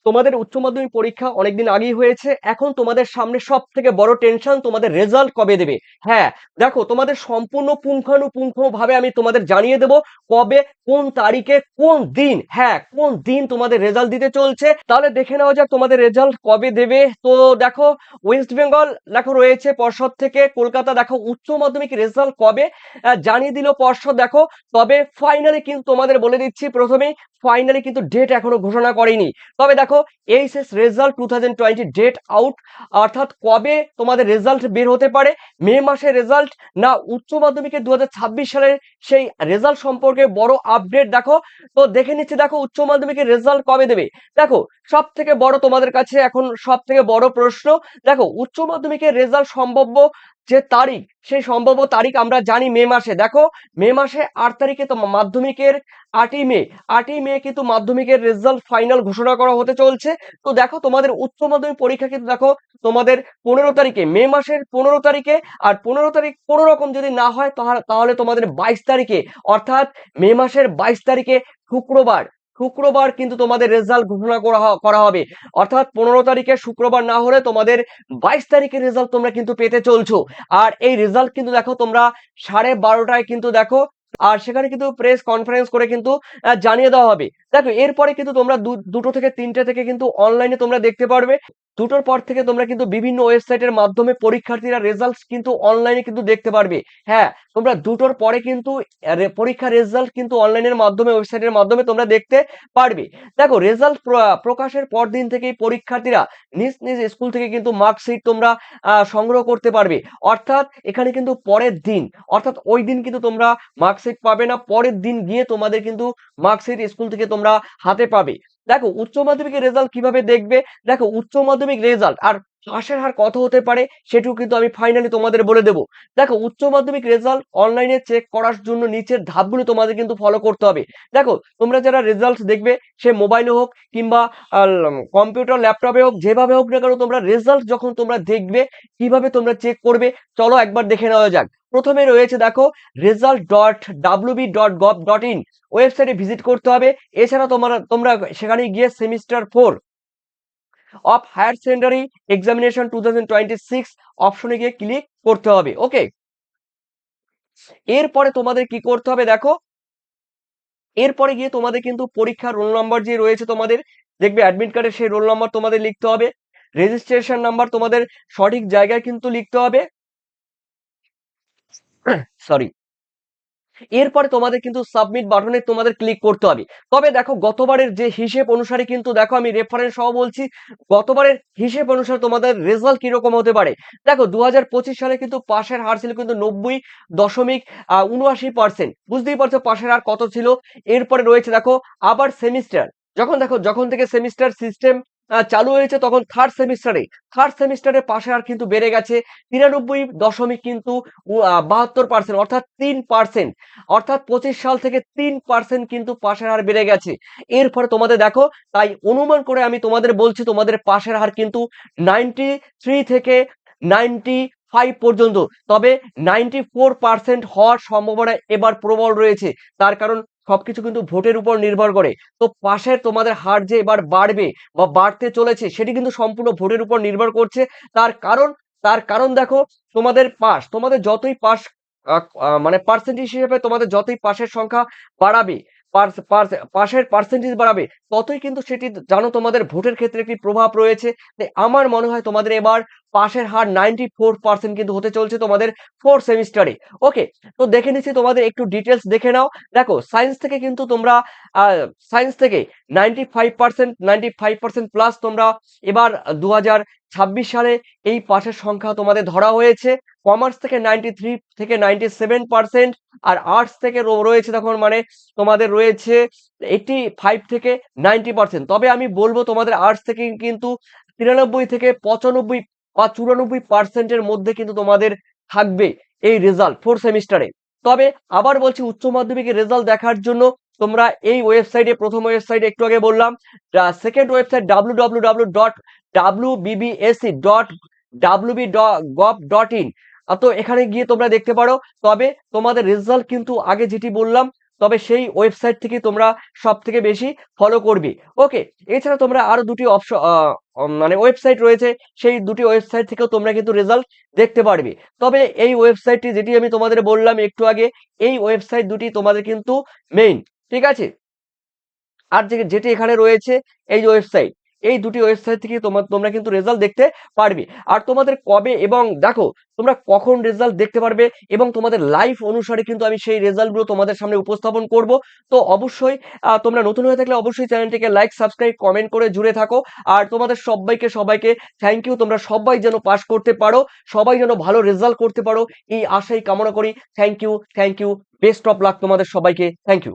তোমাদের উচ্চ মাধ্যমিক পরীক্ষা অনেকদিন আগেই হয়েছে, এখন তোমাদের সামনে সব থেকে বড় টেনশন তোমাদের রেজাল্ট কবে দেবে। হ্যাঁ, দেখো তোমাদের সম্পূর্ণ পুঙ্খানুপুঙ্খ ভাবে আমি তোমাদের জানিয়ে দেব কবে, কোন তারিখে, কোন দিন, হ্যাঁ কোন দিন তোমাদের রেজাল্ট দিতে চলছে। তাহলে দেখে নেওয়া যাক তোমাদের রেজাল্ট কবে দেবে। তো দেখো, ওয়েস্ট বেঙ্গল দেখো রয়েছে পর্ষদ থেকে, কলকাতা দেখো উচ্চ মাধ্যমিক রেজাল্ট কবে জানিয়ে দিল পর্ষদ দেখো। তবে ফাইনালি কিন্তু তোমাদের বলে দিচ্ছি প্রথমেই, ফাইনালি কিন্তু ডেট এখনো ঘোষণা করেনি। তবে দেখো, এইচএস রেজাল্ট 2020 ডেট আউট, অর্থাৎ কবে তোমাদের রেজাল্ট বের হতে পারে, মে মাসের রেজাল্ট না উচ্চ মাধ্যমিকের 2026 সালের সেই রেজাল্ট সম্পর্কে বড় আপডেট দেখো। তো দেখে নিচ্ছি দেখো উচ্চ মাধ্যমিকের রেজাল্ট কবে দেবে। দেখো, সব থেকে বড় তোমাদের কাছে এখন সব থেকে বড় প্রশ্ন, দেখো উচ্চ মাধ্যমিকের রেজাল্ট সম্ভাব্য যে তারিখ, সেই সম্ভাব্য তারিখ আমরা জানি মে মাসে। দেখো, মে মাসে 8 তারিখে তো মাধ্যমিকের, 8ই মে, 8ই মে কিন্তু মাধ্যমিকের রেজাল্ট ফাইনাল ঘোষণা করা হতে চলছে। তো দেখো তোমাদের উচ্চ মাধ্যমিক পরীক্ষা কিন্তু দেখো তোমাদের 15 তারিখে, মে মাসের 15 তারিখে। আর 15 তারিখ কোনো রকম যদি না হয় তাহলে তোমাদের 22 তারিখে, অর্থাৎ মে মাসের 22 তারিখে শুক্রবার, শুক্রবার কিন্তু তোমাদের রেজাল্ট ঘোষণা করা হবে। অর্থাৎ 15 তারিখে শুক্রবার না হলে তোমাদের 22 তারিখের রেজাল্ট তোমরা কিন্তু পেতে চলছো। আর এই রেজাল্ট কিন্তু দেখো তোমরা 12:30টায় কিন্তু দেখো, আর সেখানে কিন্তু প্রেস কনফারেন্স করে কিন্তু জানিয়ে দেওয়া হবে। দেখো, এরপরে কিন্তু তোমরা দুটো থেকে তিনটে থেকে কিন্তু অনলাইনে তোমরা দেখতে পারবে। দুটোর পর থেকে তোমরা কিন্তু বিভিন্ন ওয়েবসাইটের মাধ্যমে পরীক্ষার্থীরা রেজাল্ট কিন্তু অনলাইনে কিন্তু দেখতে পারবে। হ্যাঁ, তোমরা দুটোর পরে কিন্তু পরীক্ষার রেজাল্ট কিন্তু অনলাইনের মাধ্যমে, ওয়েবসাইটের মাধ্যমে তোমরা দেখতে পারবে। দেখো, রেজাল্ট প্রকাশের পর দিন থেকেই পরীক্ষার্থীরা নিজ নিজ স্কুল থেকে কিন্তু মার্কশিট তোমরা সংগ্রহ করতে পারবে। অর্থাৎ এখানে কিন্তু পরের দিন, অর্থাৎ ওই দিন কিন্তু তোমরা মার্কশিট পাবে না, পরের দিন গিয়ে তোমাদের কিন্তু মার্কশিট স্কুল থেকে তোমরা হাতে পাবে। দেখো, উচ্চ মাধ্যমিকের রেজাল্ট কিভাবে দেখবে। দেখো, উচ্চ মাধ্যমিক রেজাল্ট আর পাশের হার কত হতে পারে সেটাও কিন্তু আমি ফাইনালি তোমাদের বলে দেবো। দেখো, উচ্চ মাধ্যমিক রেজাল্ট অনলাইনে চেক করার জন্য নিচের ধাপগুলো তোমাদের কিন্তু ফলো করতে হবে। দেখো, তোমরা যারা রেজাল্ট দেখবে, সে মোবাইলে হোক কিংবা কম্পিউটার ল্যাপটপে হোক, যেভাবে হোক না কেন, তোমরা রেজাল্ট যখন তোমরা দেখবে, কিভাবে তোমরা চেক করবে চলো একবার দেখে নেওয়া যাক। প্রথমে রয়েছে দেখো result.wb.gov.in, ওয়েবসাইটে ভিজিট করতে হবে। এছাড়া তোমরা সেখানে গিয়ে semester 4 of higher secondary examination 2026 অপশনে গিয়ে ক্লিক করতে হবে। ওকে, এরপরে তোমাদের কি করতে হবে দেখো, এরপরে গিয়ে তোমাদের কিন্তু পরীক্ষার রোল নাম্বার যে রয়েছে তোমাদের, দেখবে অ্যাডমিট কার্ডে সেই রোল নাম্বার তোমাদের লিখতে হবে। রেজিস্ট্রেশন নাম্বার তোমাদের সঠিক জায়গায় কিন্তু লিখতে হবে। সরি। এরপরে তোমাদের কিন্তু সাবমিট বাটনে তোমাদের ক্লিক করতে হবে। তবে দেখো, গতবারের যে হিসেব অনুসারে কিন্তু দেখো, আমি রেফারেন্স সহ বলছি, গতবারের হিসেব অনুসারে তোমাদের রেজাল্ট কিরকম হতে পারে। দেখো, 2025 সালে কিন্তু পাশের হার ছিল কিন্তু 90.79%। বুঝতেই পারছো পাশের হার কত ছিল। এরপরে রয়েছে দেখো আবার সেমিস্টার, যখন থেকে সেমিস্টার সিস্টেম চালু হয়েছে, তখন থার্ড সেমিস্টারে পাশের হার কিন্তু বেড়ে গেছে 93 দশমিক কিন্তু 72%, অর্থাৎ 3%। অর্থাৎ 25 সাল থেকে 3% কিন্তু পাশের হার বেড়ে গেছে। এরপরে তোমাদের দেখো, তাই অনুমান করে আমি তোমাদের বলছি, তোমাদের পাশের হার কিন্তু 93 থেকে 95 পর্যন্ত, তবে 94% হওয়ার সম্ভাবনা এবার প্রবল রয়েছে। তার কারণ সবকিছু কিন্তু ভোটের উপর নির্ভর করে। তো পাশের তোমাদের হার যে এবার বাড়বে বা বাড়তে চলেছে, সেটি কিন্তু সম্পূর্ণ ভোটের উপর নির্ভর করছে। তার কারণ, দেখো, তোমাদের যতই পাস, মানে পার্সেন্টেজ হিসেবে তোমাদের যতই পাশের সংখ্যা বাড়াবে, পাশের পার্সেন্টেজ বাড়াবে, ততই কিন্তু সেটি জানো তোমাদের ভোটের ক্ষেত্রে একটি প্রভাব রয়েছে। তাই আমার মনে হয় তোমাদের এবার পাশের হার 94% কিন্তু হতে চলছে তোমাদের 4 সেমিস্টারে। ওকে, তো দেখে নিচ্ছি, তোমাদের একটু ডিটেলস দেখে নাও। দেখো, সায়েন্স থেকে কিন্তু তোমরা সায়েন্স থেকে 95% প্লাস তোমরা এবার 2026 সালে এই পাশের সংখ্যা তোমাদের ধরা হয়েছে। কমার্স থেকে 93 থেকে 97%, আর আর্টস থেকে রয়েছে তখন, মানে তোমাদের রয়েছে 85 থেকে 90%। তবে আমি বলবো তোমাদের আর্টস থেকে কিন্তু 93 থেকে 95 বা 94%-এর মধ্যে কিন্তু তোমাদের থাকবে এই রেজাল্ট 4 সেমিস্টারে। তবে আবার বলছি, উচ্চ মাধ্যমিকের রেজাল্ট দেখার জন্য তোমরা এই ওয়েবসাইটে, প্রথম ওয়েবসাইটে একটু আগে বললাম, সেকেন্ড ওয়েবসাইট www.wbbsc.wb.gov.in, তো এখানে গিয়ে তোমরা দেখতে পারো। তবে তোমাদের রেজাল্ট কিন্তু আগে যেটি বললাম তবে সেই ওয়েবসাইট থেকে তোমরা সব থেকে বেশি ফলো করবে। ওকে, এছাড়া তোমরা আরো দুটি অপশন মানে ওয়েবসাইট রয়েছে, সেই দুটি ওয়েবসাইট থেকেও তোমরা কিন্তু রেজাল্ট দেখতে পারবে। তবে এই ওয়েবসাইটটি যেটি আমি তোমাদের বললাম একটু আগে, এই ওয়েবসাইট দুটি তোমাদের কিন্তু মেইন, ঠিক আছে। আর যেটি এখানে রয়েছে এই যে ওয়েবসাইট, এই দুটি ওয়েবসাইট থেকে তোমরা কিন্তু রেজাল্ট দেখতে পারবে। আর তোমাদের কবে এবং দেখো তোমরা কখন রেজাল্ট দেখতে পারবে এবং তোমাদের লাইভ অনুসারে কিন্তু আমি সেই রেজাল্টগুলো তোমাদের সামনে উপস্থাপন করব। তো অবশ্যই তোমরা নতুন হয়ে থাকলে অবশ্যই চ্যানেলটিকে লাইক, সাবস্ক্রাইব, কমেন্ট করে জুড়ে থাকো। আর তোমাদের সবাইকে থ্যাংক ইউ। তোমরা সবাই যেন পাস করতে পারো, সবাই যেন ভালো রেজাল্ট করতে পারো, এই আশাই কামনা করি। Thank you, best of luck তোমাদের সবাইকে, থ্যাংক ইউ।